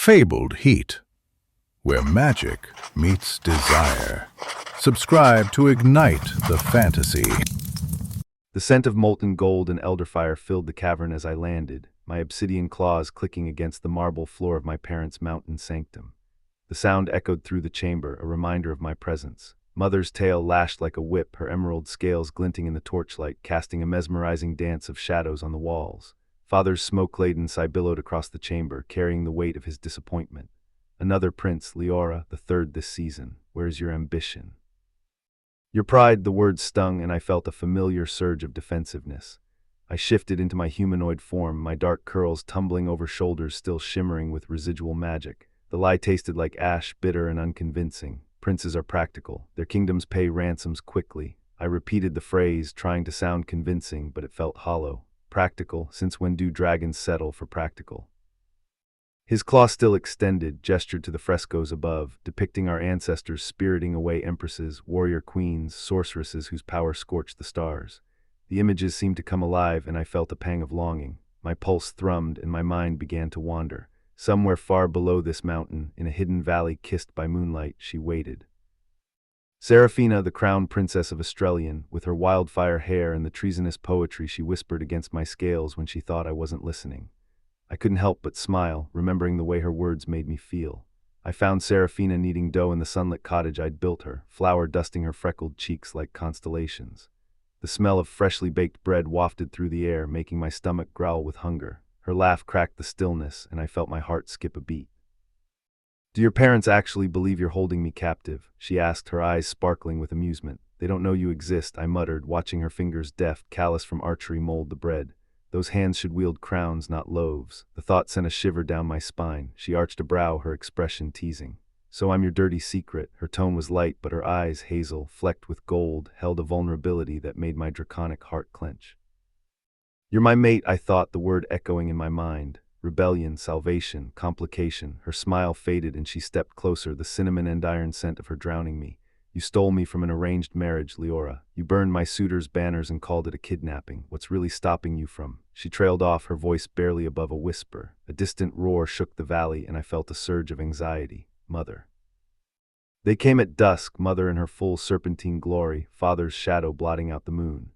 fabled heat, where magic meets desire. Subscribe to ignite the fantasy. The scent of molten gold and elderfire filled the cavern as I landed, my obsidian claws clicking against the marble floor of my parents' mountain sanctum. The sound echoed through the chamber, a reminder of my presence. Mother's tail lashed like a whip, her emerald scales glinting in the torchlight, casting a mesmerizing dance of shadows on the walls. Father's smoke-laden sigh billowed across the chamber, carrying the weight of his disappointment. Another prince, Liora, the third this season. Where's your ambition? Your pride, the words stung, and I felt a familiar surge of defensiveness. I shifted into my humanoid form, my dark curls tumbling over shoulders still shimmering with residual magic. The lie tasted like ash, bitter and unconvincing. Princes are practical. Their kingdoms pay ransoms quickly. I repeated the phrase, trying to sound convincing, but it felt hollow. Practical, since when do dragons settle for practical? His claw still extended, gestured to the frescoes above, depicting our ancestors spiriting away empresses, warrior queens, sorceresses whose power scorched the stars. The images seemed to come alive, and I felt a pang of longing. My pulse thrummed, and my mind began to wander. Somewhere far below this mountain, in a hidden valley kissed by moonlight, she waited. Seraphina, the crowned princess of Australian, with her wildfire hair and the treasonous poetry she whispered against my scales when she thought I wasn't listening. I couldn't help but smile, remembering the way her words made me feel. I found Seraphina kneading dough in the sunlit cottage I'd built her, flour dusting her freckled cheeks like constellations. The smell of freshly baked bread wafted through the air, making my stomach growl with hunger. Her laugh cracked the stillness, and I felt my heart skip a beat. "Do your parents actually believe you're holding me captive?" she asked, her eyes sparkling with amusement. "They don't know you exist," I muttered, watching her fingers deft, callous from archery, mold the bread. Those hands should wield crowns, not loaves. The thought sent a shiver down my spine. She arched a brow, her expression teasing. "So I'm your dirty secret." Her tone was light, but her eyes, hazel, flecked with gold, held a vulnerability that made my draconic heart clench. "You're my mate," I thought, the word echoing in my mind. Rebellion, salvation, complication. Her smile faded and she stepped closer, the cinnamon andiron scent of her drowning me. "You stole me from an arranged marriage, Liora. You burned my suitor's banners and called it a kidnapping. What's really stopping you from—" She trailed off, her voice barely above a whisper. A distant roar shook the valley, and I felt a surge of anxiety. Mother. They came at dusk, Mother in her full serpentine glory, Father's shadow blotting out the moon.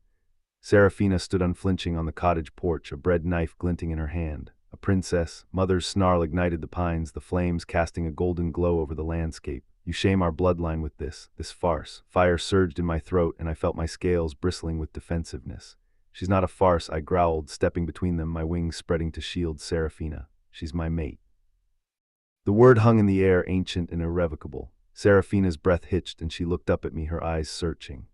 Seraphina stood unflinching on the cottage porch, a bread knife glinting in her hand. A princess. Mother's snarl ignited the pines, the flames casting a golden glow over the landscape. "You shame our bloodline with this farce." Fire surged in my throat, and I felt my scales bristling with defensiveness. "She's not a farce," I growled, stepping between them, my wings spreading to shield Seraphina. "She's my mate." The word hung in the air, ancient and irrevocable. Seraphina's breath hitched, and she looked up at me, her eyes searching.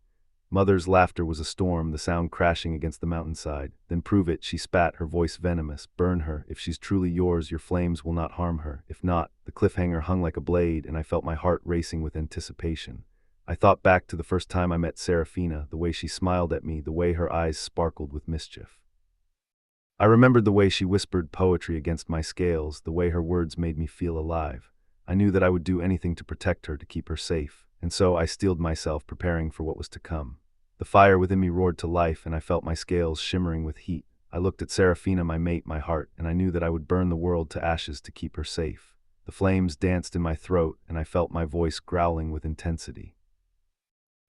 Mother's laughter was a storm, the sound crashing against the mountainside. "Then prove it," she spat, her voice venomous. "Burn her. If she's truly yours, your flames will not harm her. If not—" The cliffhanger hung like a blade, and I felt my heart racing with anticipation. I thought back to the first time I met Seraphina, the way she smiled at me, the way her eyes sparkled with mischief. I remembered the way she whispered poetry against my scales, the way her words made me feel alive. I knew that I would do anything to protect her, to keep her safe, and so I steeled myself, preparing for what was to come. The fire within me roared to life, and I felt my scales shimmering with heat. I looked at Seraphina, my mate, my heart, and I knew that I would burn the world to ashes to keep her safe. The flames danced in my throat, and I felt my voice growling with intensity.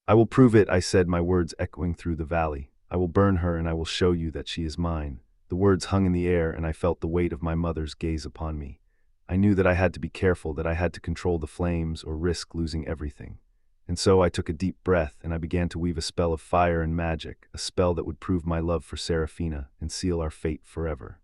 "I will prove it," I said, my words echoing through the valley. "I will burn her, and I will show you that she is mine." The words hung in the air, and I felt the weight of my mother's gaze upon me. I knew that I had to be careful, that I had to control the flames or risk losing everything. And so I took a deep breath, and I began to weave a spell of fire and magic, a spell that would prove my love for Seraphina and seal our fate forever.